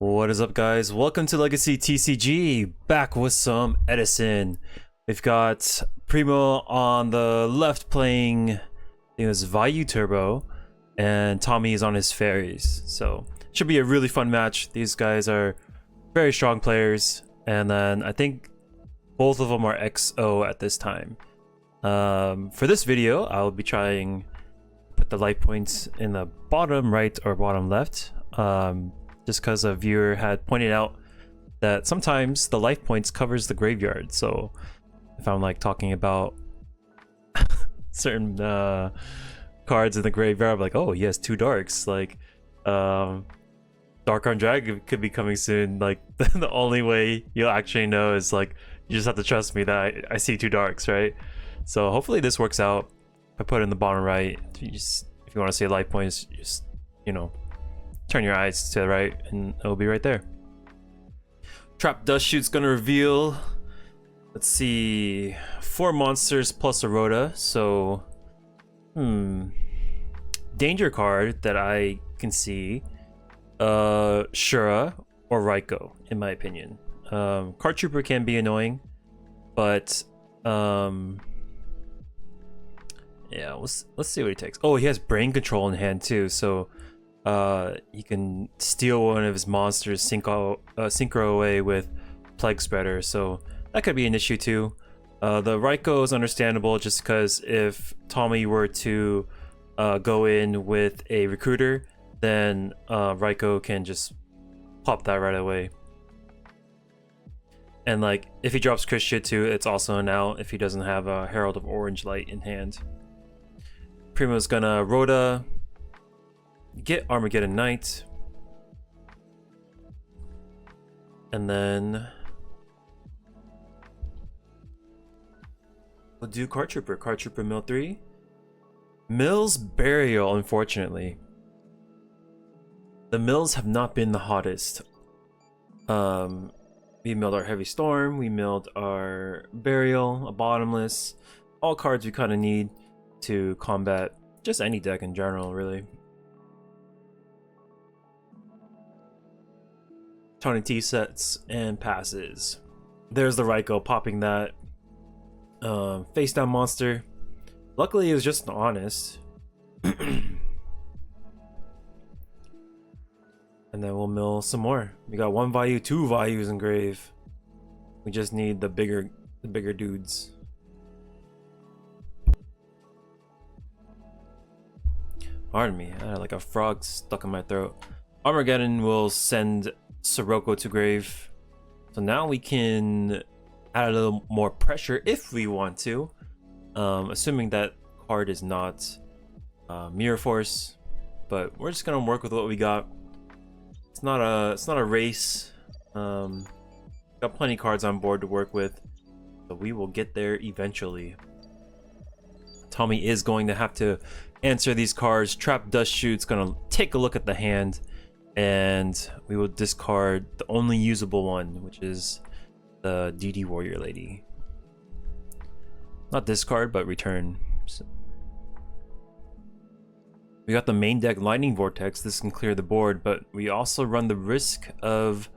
What is up, guys? Welcome to Legacy TCG, back with some Edison. We've got Primo on the left playing, I think it was Vayu Turbo, and Tommy is on his Fairies. So, should be a really fun match. These guys are very strong players, and then I think both of them are XO at this time. For this video, I'll be trying to put the life points in the bottom right or bottom left. Just because a viewer had pointed out that sometimes the life points covers the graveyard. So if I'm like talking about certain cards in the graveyard, I'm like, oh, he has two darks. Like Dark Arm Drag could be coming soon. Like the only way you'll actually know is like you just have to trust me that I see two darks, right? So hopefully this works out. I put it in the bottom right. If you want to see life points, just turn your eyes to the right and it'll be right there. Trap Dust Shoot's gonna reveal, let's see, 4 monsters plus a Rhoda. So danger card that I can see, Shura or Raiko, in my opinion. Card Trooper can be annoying, but yeah, let's see what he takes. Oh, he has Brain Control in hand too, so he can steal one of his monsters, synchro away with Plague Spreader, so that could be an issue too. The Raiko is understandable just because if Tommy were to go in with a Recruiter, then Raiko can just pop that right away. And like, if he drops Christia too, it's also an out if he doesn't have a Herald of Orange Light in hand. Primo's gonna Rhoda, get Armageddon Knight, and then we'll do Card Trooper. Card Trooper mill 3. Mill's Burial, unfortunately. The mills have not been the hottest. We milled our Heavy Storm, we milled our Burial, a Bottomless, all cards we kind of need to combat just any deck in general, really. Tony T sets and passes. There's the Raiko popping that face down monster. Luckily it was just an honest. And then we'll mill some more. We got 1 Vayu, 2 Vayus in grave. We just need the bigger dudes. Pardon me, I had like a frog stuck in my throat. Armageddon will send Sirocco to grave, so now we can add a little more pressure if we want to, assuming that card is not Mirror Force, but we're just gonna work with what we got. It's not a race. Got plenty of cards on board to work with, so we will get there eventually. Tommy is going to have to answer these cards. Trap Dust Shoot's gonna take a look at the hand, and we will discard the only usable one, which is the DD Warrior Lady. Not discard, but return. So we got the main deck Lightning Vortex. This can clear the board, but we also run the risk of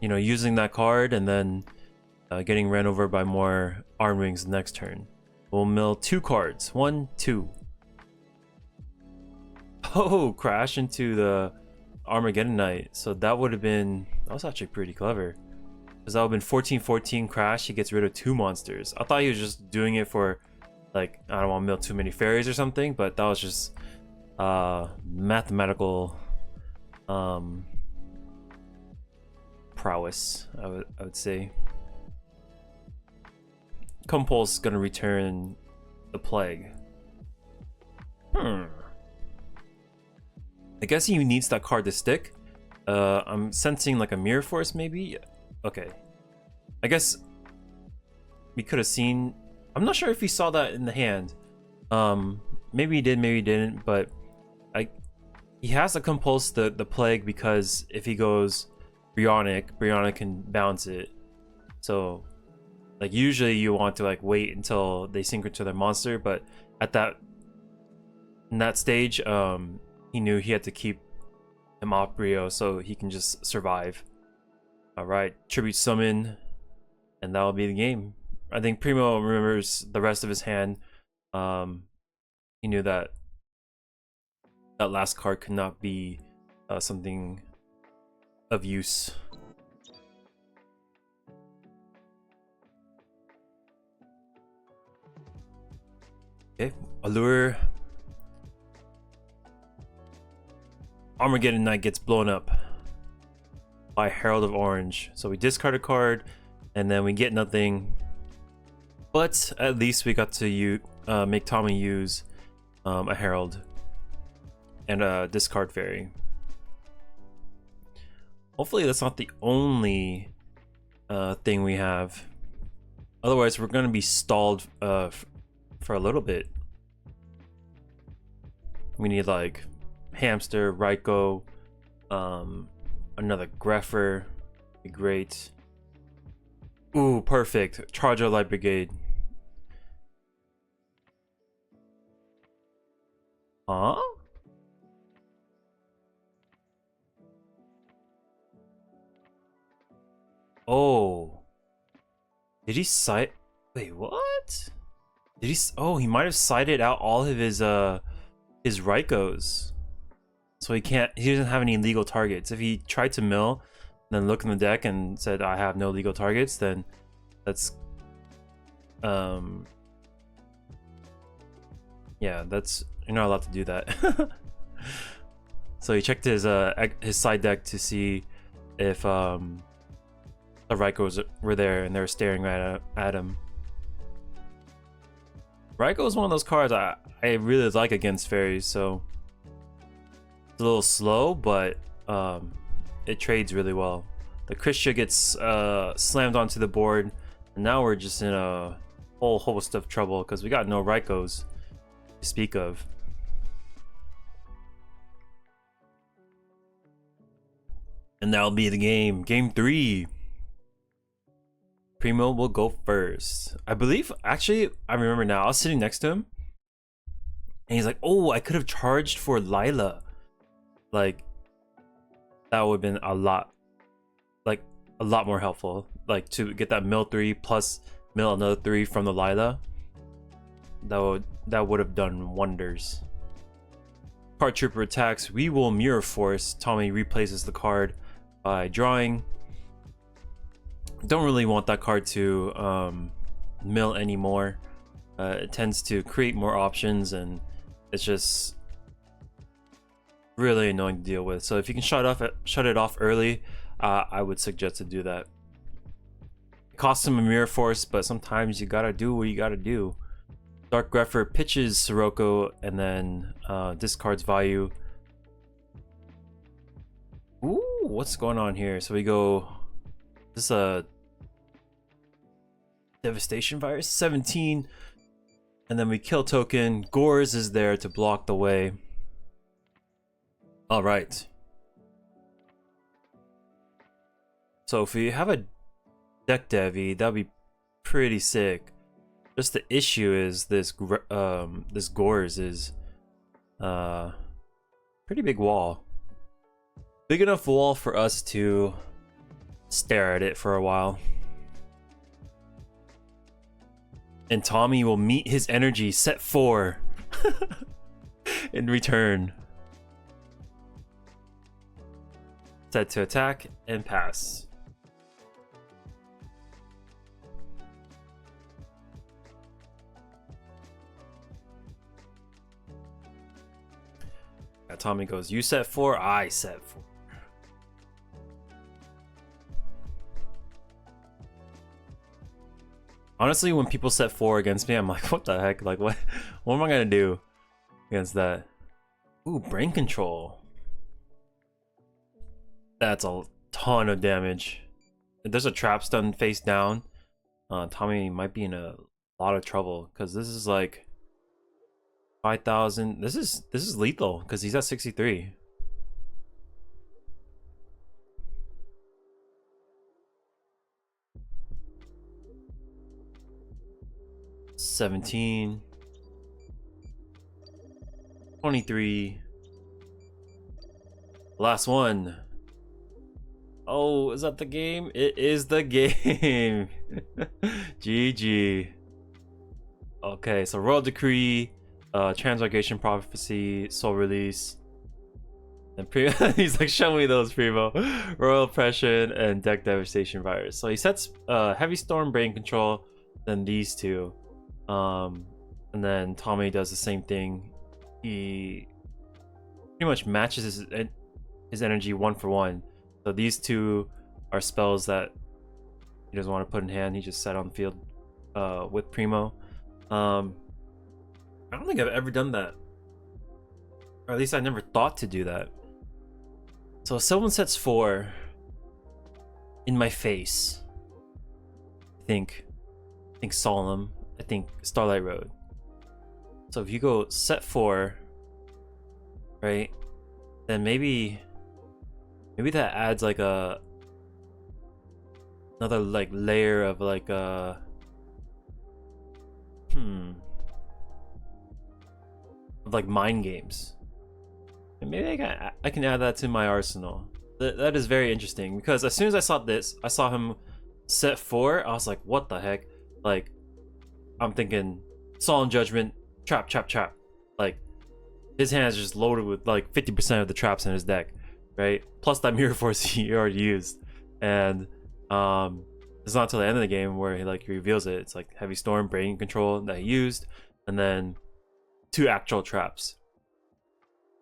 using that card and then getting ran over by more Arm Wings next turn. We'll mill 2 cards. 1, 2. Oh, crash into the Armageddon Knight. So that would have been, that was actually pretty clever, because that would have been 14-14 crash. He gets rid of 2 monsters. I thought he was just doing it for, like, I don't want to mill too many fairies or something, but that was just mathematical prowess, I would say. Compulse gonna return the Plague. I guess he needs that card to stick. I'm sensing like a Mirror Force, maybe. Okay, I guess we could have seen. I'm not sure if he saw that in the hand. Maybe he did, maybe he didn't. But he has to compulse the Plague, because if he goes Brionic can bounce it. So like usually you want to like wait until they sync to their monster, but in that stage, he knew he had to keep him off Brio so he can just survive. Alright, tribute summon, and that'll be the game. I think Primo remembers the rest of his hand. He knew that that last card could not be something of use. Okay, Allure. Armageddon Knight gets blown up by Herald of Orange. So we discard a card, and then we get nothing. But at least we got to make Tommy use a Herald and a discard fairy. Hopefully that's not the only thing we have. Otherwise, we're going to be stalled for a little bit. We need like Hamster, Raikou, another Greffer. Be great. Ooh, perfect. Charge our Light Brigade. Huh? Oh. Did he sight? Wait, what? Did he? Oh, he might have sighted out all of his Raikous. So he can't. He doesn't have any legal targets. If he tried to mill, and then look in the deck and said, "I have no legal targets," then that's yeah, that's, you're not allowed to do that. So he checked his side deck to see if the Raikous were there, and they were staring right at him. Raikou is one of those cards I really like against fairies, so it's a little slow, but it trades really well. The Christia gets slammed onto the board, and now we're just in a whole host of trouble because we got no Raikous to speak of. And that'll be the game. Game 3. Primo will go first. I believe, actually, I remember now, I was sitting next to him, and he's like, oh, I could have charged for Lila. Like, that would have been a lot more helpful. Like, to get that mill 3 plus mill another 3 from the Lila. That would have done wonders. Card Trooper attacks. We will Mirror Force. Tommy replaces the card by drawing. Don't really want that card to mill anymore. It tends to create more options, and it's just really annoying to deal with. So if you can shut it off early, I would suggest to do that. It costs him a Mirror Force, but sometimes you gotta do what you gotta do. Dark Greffer pitches Sirocco and then discards Vayu. Ooh, what's going on here? So we go. This is a Devastation Virus 17, and then we kill token. Gores is there to block the way. All right. So if we have a deck Devi, that'd be pretty sick. Just the issue is this Gores is pretty big wall. Big enough wall for us to stare at it for a while. And Tommy will meet his energy, set 4 in return. Set to attack and pass. Tommy goes, you set 4, I set 4. Honestly, when people set 4 against me, I'm like, what the heck? Like, what am I gonna do against that? Ooh, brain control. That's a ton of damage. If there's a trap stun face down, Tommy might be in a lot of trouble, because this is like 5,000. This is lethal because he's at 63. $17, 23, Last one. Oh, is that the game? It is the game. GG. Okay, so Royal Decree, Transmigration Prophecy, Soul Release. And he's like, show me those, Primo. Royal Oppression and Deck Devastation Virus. So he sets Heavy Storm, Brain Control, then these two. And then Tommy does the same thing. He pretty much matches his energy 1-for-1. So these two are spells that he doesn't want to put in hand. He just set on the field with Primo. I don't think I've ever done that. Or at least I never thought to do that. So if someone sets 4 in my face, I think Solemn, I think Starlight Road. So if you go set 4, right, then maybe that adds like another like layer of like of like mind games. And maybe I can add that to my arsenal. That is very interesting, because as soon as I saw this, I saw him set 4. I was like, what the heck? Like, I'm thinking Solemn Judgment, trap. Like, his hand is just loaded with like 50% of the traps in his deck, right? Plus that Mirror Force he already used. And it's not until the end of the game where he like reveals it. It's like Heavy Storm, Brain Control that he used, and then 2 actual traps.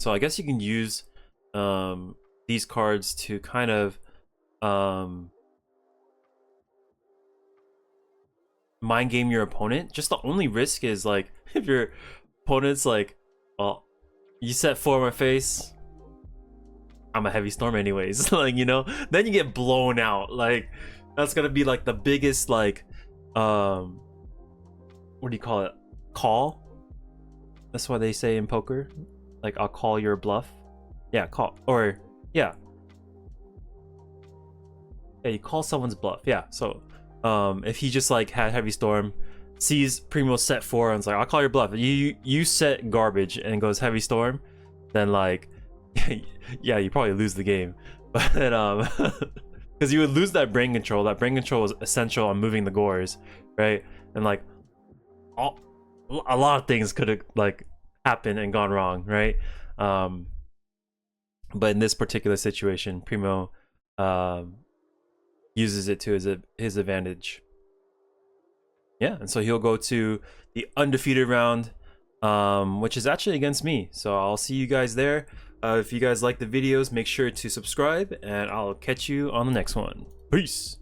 So I guess you can use these cards to kind of mind game your opponent. Just the only risk is like if your opponent's like, well, you set 4 in my face, I'm a Heavy Storm anyways. Like, you know, then you get blown out. Like, that's gonna be like the biggest like what do you call it? Call? That's what they say in poker. Like, I'll call your bluff. Yeah, call. Or yeah, you call someone's bluff. Yeah. So if he just like had Heavy Storm, sees Primo set 4 and it's like, I'll call your bluff, you set garbage and goes Heavy Storm, then like yeah, you probably lose the game. But because you would lose that brain control. That brain control is essential on moving the gores, right? And like a lot of things could have like happened and gone wrong, right? But in this particular situation, Primo uses it to his advantage. Yeah, and so he'll go to the undefeated round, which is actually against me. So I'll see you guys there. If you guys like the videos, make sure to subscribe, and I'll catch you on the next one. Peace.